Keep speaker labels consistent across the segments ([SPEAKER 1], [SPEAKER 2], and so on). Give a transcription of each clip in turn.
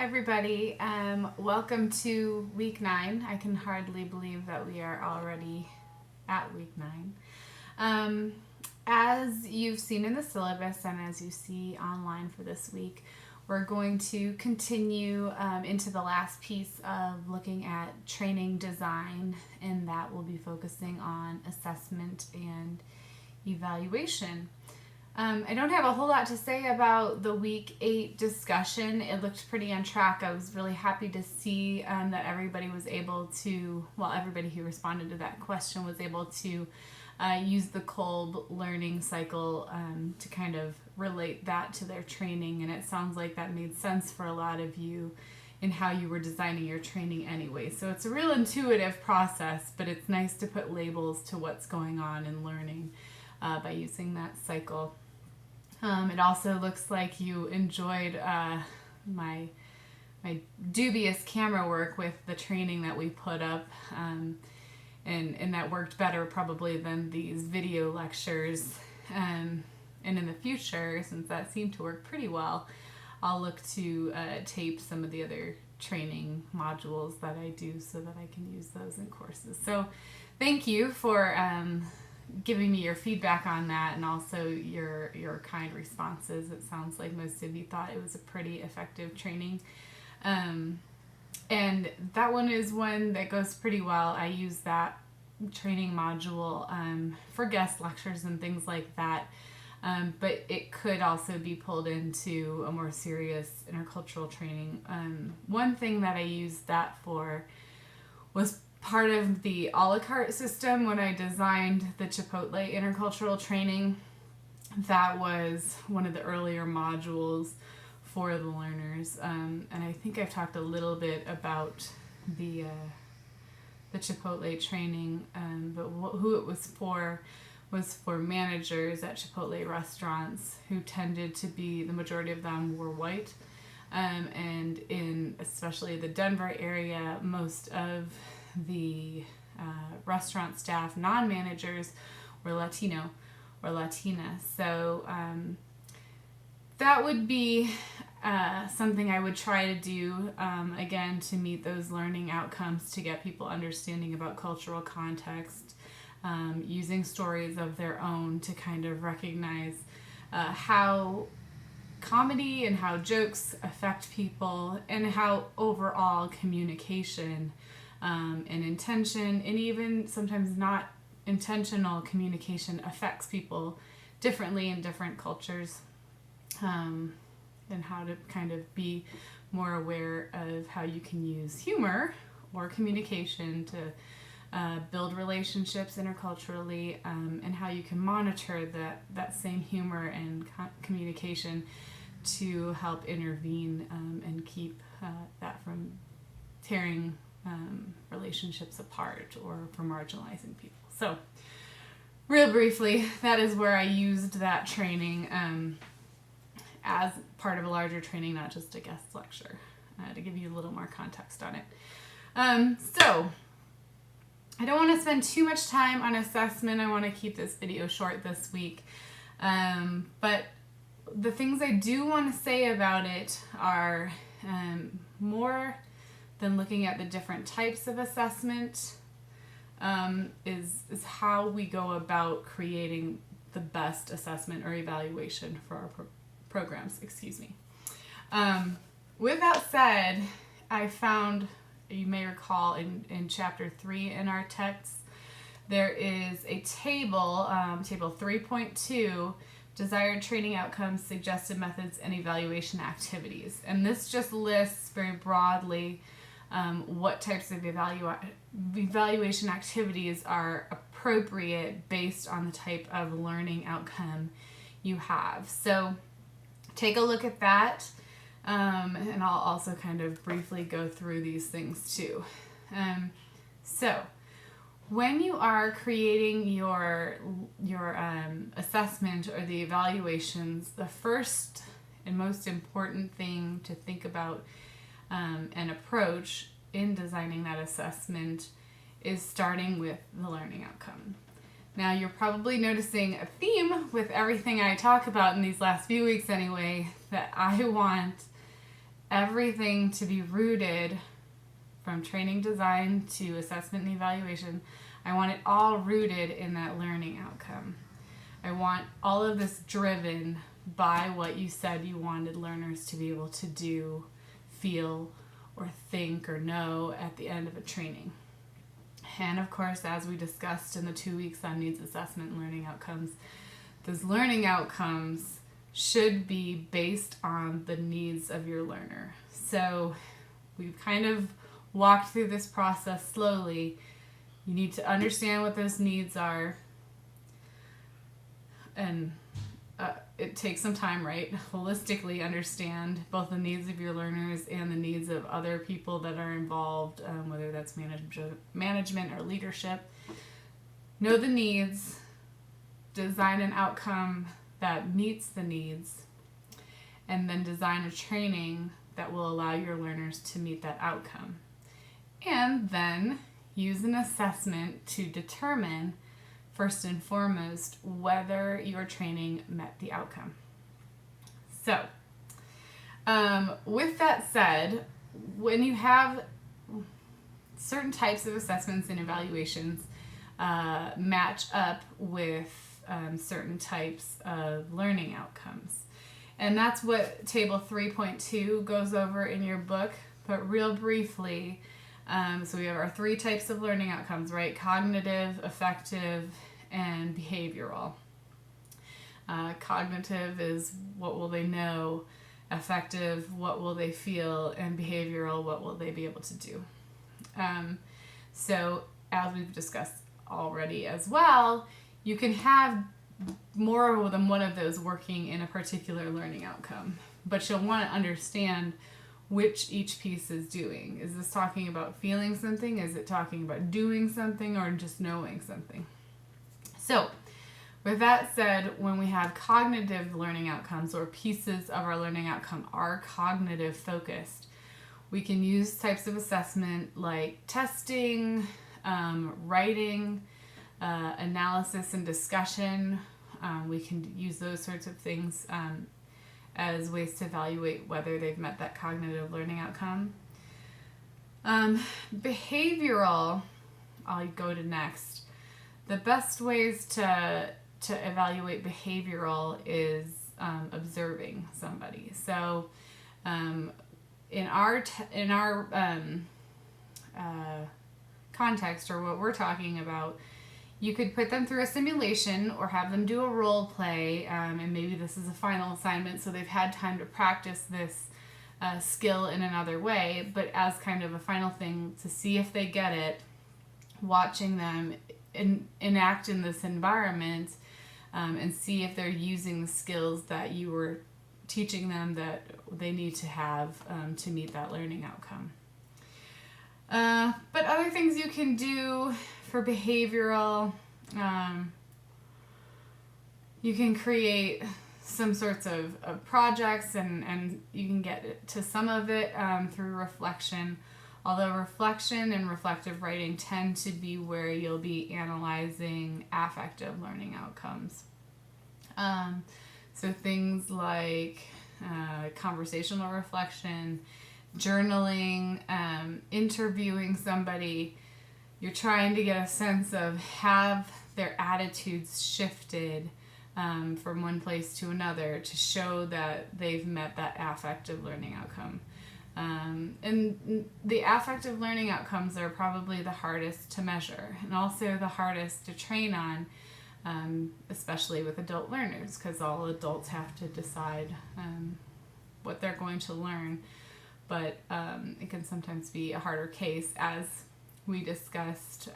[SPEAKER 1] everybody. Welcome to week 9. I can hardly believe that we are already at week 9. As you've seen in the syllabus and as you see online for this week, we're going to continue into the last piece of looking at training design, and that will be focusing on assessment and evaluation. I don't have a whole lot to say about the week 8 discussion. It looked pretty on track. I was really happy to see that everybody was able to, everybody who responded to that question was able to use the Kolb learning cycle to kind of relate that to their training. And it sounds like that made sense for a lot of you in how you were designing your training anyway. So it's a real intuitive process, but it's nice to put labels to what's going on in learning by using that cycle. It also looks like you enjoyed my dubious camera work with the training that we put up, and that worked better probably than these video lectures. And in the future, since that seemed to work pretty well, I'll look to tape some of the other training modules that I do so that I can use those in courses. So thank you for giving me your feedback on that, and also your kind responses. It sounds like most of you thought it was a pretty effective training. And that one is one that goes pretty well. I use that training module for guest lectures and things like that. But it could also be pulled into a more serious intercultural training. One thing that I used that for was part of the a la carte system when I designed the Chipotle intercultural training. That was one of the earlier modules for the learners. And I think I've talked a little bit about the Chipotle training, but who it was for managers at Chipotle restaurants who tended to be, the majority of them were white. And in especially the Denver area, most of the restaurant staff, non-managers, were Latino or Latina. So that would be something I would try to do, again, to meet those learning outcomes, to get people understanding about cultural context, using stories of their own to kind of recognize how comedy and how jokes affect people, and how overall communication and intention, and even sometimes not intentional communication, affects people differently in different cultures, and how to kind of be more aware of how you can use humor or communication to build relationships interculturally, and how you can monitor that same humor and communication to help intervene and keep that from tearing relationships apart or for marginalizing people. So real briefly, that is where I used that training as part of a larger training, not just a guest lecture, to give you a little more context on it. So I don't want to spend too much time on assessment. I want to keep this video short this week. But the things I do want to say about it are more than looking at the different types of assessment, is how we go about creating the best assessment or evaluation for our programs. With that said, I found, you may recall in chapter 3 in our text, there is a table, table 3.2, desired training outcomes, suggested methods, and evaluation activities. And this just lists very broadly what types of evaluation activities are appropriate based on the type of learning outcome you have. So take a look at that, and I'll also kind of briefly go through these things too. So when you are creating your assessment or the evaluations, the first and most important thing to think about and approach in designing that assessment is starting with the learning outcome. Now, you're probably noticing a theme with everything I talk about in these last few weeks anyway, that I want everything to be rooted from training design to assessment and evaluation. I want it all rooted in that learning outcome. I want all of this driven by what you said you wanted learners to be able to do, feel, or think or know at the end of a training. And of course, as we discussed in the 2 weeks on needs assessment and learning outcomes, those learning outcomes should be based on the needs of your learner. So we've kind of walked through this process slowly. You need to understand what those needs are, and it takes some time, right? Holistically understand both the needs of your learners and the needs of other people that are involved, whether that's management or leadership. Know the needs, design an outcome that meets the needs, and then design a training that will allow your learners to meet that outcome. And then use an assessment to determine, first and foremost, whether your training met the outcome. So, with that said, when you have certain types of assessments and evaluations match up with certain types of learning outcomes. And that's what table 3.2 goes over in your book, but real briefly, so we have our 3 types of learning outcomes, right? Cognitive, affective, and behavioral. Cognitive is what will they know, affective, what will they feel, and behavioral, what will they be able to do. So as we've discussed already as well, you can have more than one of those working in a particular learning outcome, but you'll want to understand which each piece is doing. Is this talking about feeling something? Is it talking about doing something, or just knowing something? So, with that said, when we have cognitive learning outcomes, or pieces of our learning outcome are cognitive focused, we can use types of assessment like testing, writing, analysis and discussion. We can use those sorts of things as ways to evaluate whether they've met that cognitive learning outcome. Behavioral, I'll go to next. The best ways to evaluate behavioral is observing somebody. So in our context, or what we're talking about, you could put them through a simulation or have them do a role play, and maybe this is a final assignment, so they've had time to practice this skill in another way, but as kind of a final thing to see if they get it, watching them enact in this environment, and see if they're using the skills that you were teaching them that they need to have to meet that learning outcome. But other things you can do for behavioral, you can create some sorts of projects, and you can get to some of it through reflection, although reflection and reflective writing tend to be where you'll be analyzing affective learning outcomes. So things like conversational reflection, journaling, interviewing somebody, you're trying to get a sense of, have their attitudes shifted from one place to another to show that they've met that affective learning outcome. And the affective learning outcomes are probably the hardest to measure, and also the hardest to train on, especially with adult learners, because all adults have to decide what they're going to learn. But it can sometimes be a harder case, as we discussed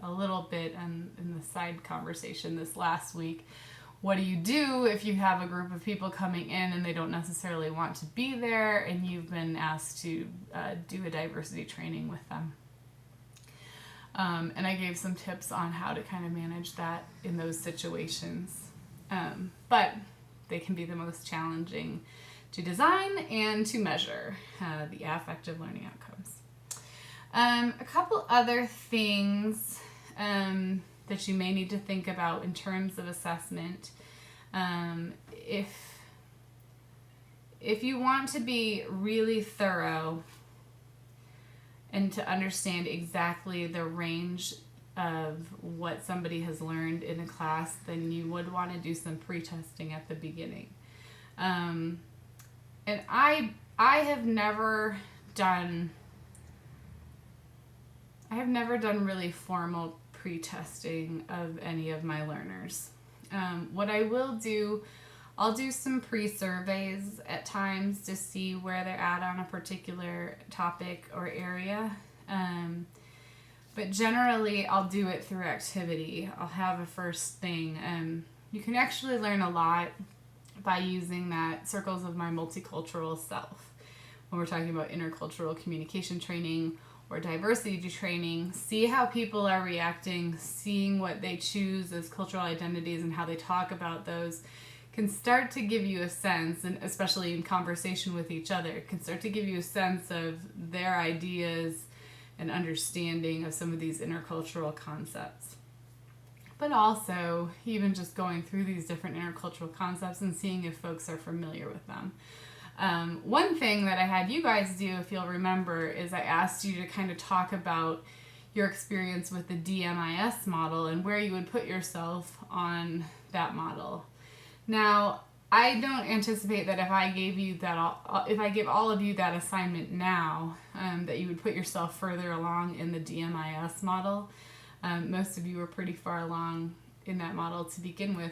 [SPEAKER 1] a little bit in the side conversation this last week. What do you do if you have a group of people coming in and they don't necessarily want to be there, and you've been asked to do a diversity training with them? And I gave some tips on how to kind of manage that in those situations. But they can be the most challenging to design and to measure, the affective learning outcomes. A couple other things that you may need to think about in terms of assessment. if you want to be really thorough and to understand exactly the range of what somebody has learned in a class, then you would want to do some pre-testing at the beginning. And I have never done really formal pre-testing of any of my learners. What I will do, I'll do some pre-surveys at times to see where they're at on a particular topic or area. But generally, I'll do it through activity. I'll have a first thing. You can actually learn a lot by using that circles of my multicultural self. When we're talking about intercultural communication training or diversity training, see how people are reacting, seeing what they choose as cultural identities and how they talk about those can start to give you a sense, and especially in conversation with each other, can start to give you a sense of their ideas and understanding of some of these intercultural concepts. But also, even just going through these different intercultural concepts and seeing if folks are familiar with them. One thing that I had you guys do, if you'll remember, is I asked you to kind of talk about your experience with the DMIS model and where you would put yourself on that model. Now, I don't anticipate that if I give all of you that assignment now, that you would put yourself further along in the DMIS model. Most of you are pretty far along in that model to begin with.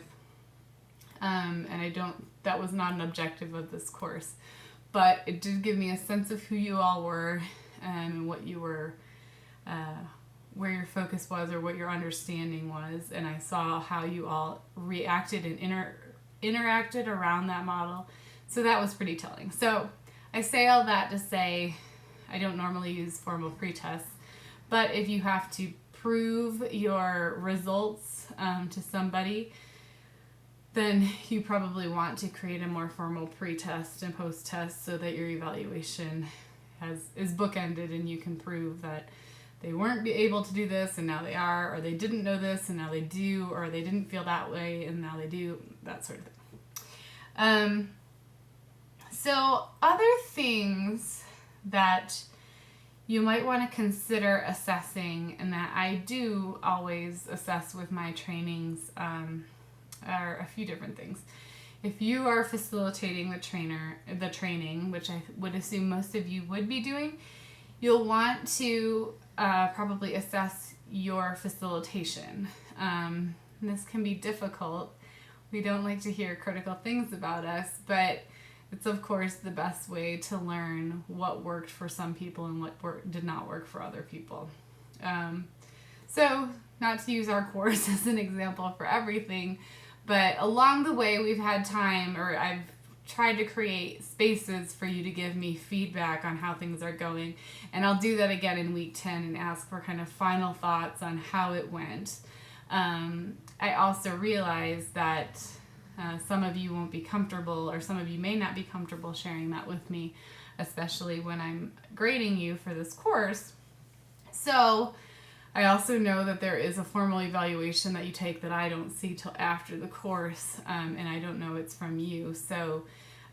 [SPEAKER 1] And that was not an objective of this course, but it did give me a sense of who you all were and what you were, where your focus was or what your understanding was. And I saw how you all reacted and interacted around that model. So that was pretty telling. So I say all that to say I don't normally use formal pretests, but if you have to prove your results to somebody, then you probably want to create a more formal pre-test and post-test so that your evaluation is bookended and you can prove that they weren't able to do this and now they are, or they didn't know this and now they do, or they didn't feel that way and now they do, that sort of thing. So other things that you might want to consider assessing, and that I do always assess with my trainings, are a few different things. If you are facilitating the training, which I would assume most of you would be doing, you'll want to probably assess your facilitation. This can be difficult. We don't like to hear critical things about us, but it's of course the best way to learn what worked for some people and what did not work for other people. So, not to use our course as an example for everything, but along the way we've had time, or I've tried to create spaces for you to give me feedback on how things are going. And I'll do that again in week 10 and ask for kind of final thoughts on how it went. I also realize that some of you won't be comfortable, or some of you may not be comfortable sharing that with me, especially when I'm grading you for this course. So I also know that there is a formal evaluation that you take that I don't see till after the course, and I don't know it's from you. So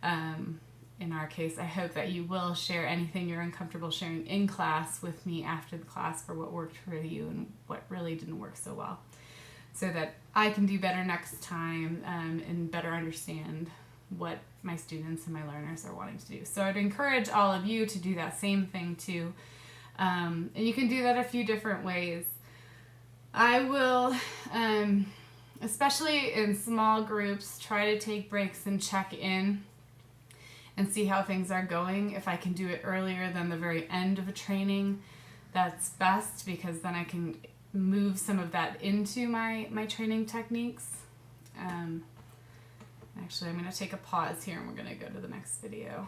[SPEAKER 1] in our case, I hope that you will share anything you're uncomfortable sharing in class with me after the class for what worked for you and what really didn't work so well, so that I can do better next time and better understand what my students and my learners are wanting to do. So I'd encourage all of you to do that same thing too. And you can do that a few different ways. I will, especially in small groups, try to take breaks and check in and see how things are going. If I can do it earlier than the very end of a training, that's best, because then I can move some of that into my training techniques. Actually, I'm going to take a pause here and we're going to go to the next video.